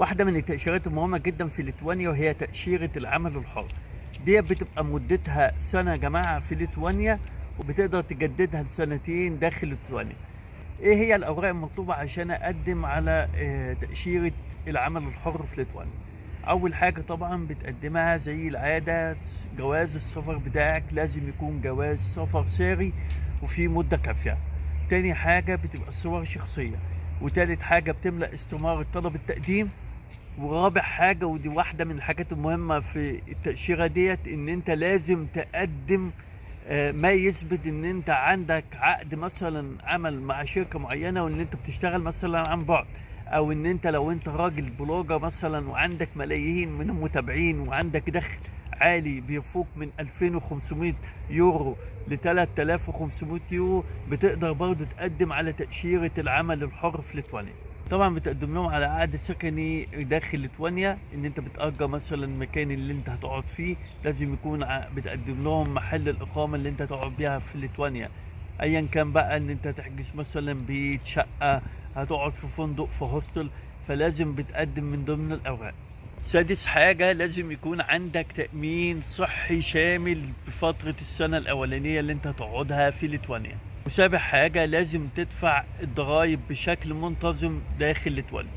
واحدة من التأشيرات المهمة جدًا في ليتوانيا وهي تأشيرة العمل الحُر، ديّة بتبقى مدتها سنة يا جماعة في ليتوانيا، وبتقدر تجددها لسنتين داخل ليتوانيا. إيه هي الأوراق المطلوبة عشان أقدّم على تأشيرة العمل الحُر في ليتوانيا؟ أول حاجة طبعًا بتقدّمها زي العادة جواز السفر بتاعك لازم يكون جواز سفر ساري وفيه مدة كافية. تاني حاجة بتبقى صور شخصية، وتالت حاجة بتملأ استمارة طلب التقديم. ورابع حاجة ودي واحدة من الحاجات المهمة في التأشيرة ديّة، إن أنت لازم تقدّم ما يثبت إن أنت عندك عقد مثلًا عمل مع شركة معيّنة وإن أنت بتشتغل مثلًا عن بُعد، أو إن أنت لو أنت راجل بلوجر مثلًا وعندك ملايين من المتابعين وعندك دخل عالي بيفوق من 2500 يورو ل3500 يورو، بتقدر برضه تقدّم على تأشيرة العمل الحُر في ليتوانيا. طبعًا بتقدّم لهم على عقد سكني داخل ليتوانيا، إن أنت بتأجّر مثلًا المكان اللي أنت هتقعد فيه، لازم يكون بتقدّم لهم محل الإقامة اللي أنت هتقعد بيها في ليتوانيا، أيًا كان بقى إن أنت هتحجز مثلًا بيت، شقة، هتقعد في فندق، في hostel، فلازم بتقدّم من ضمن الأوراق. سادس حاجة لازم يكون عندك تأمين صحي شامل بفترة السنة الأولانية اللي أنت هتقعدها في ليتوانيا. وسابع حاجة لازم تدفع الضرايب بشكل منتظم داخل ليتوانيا.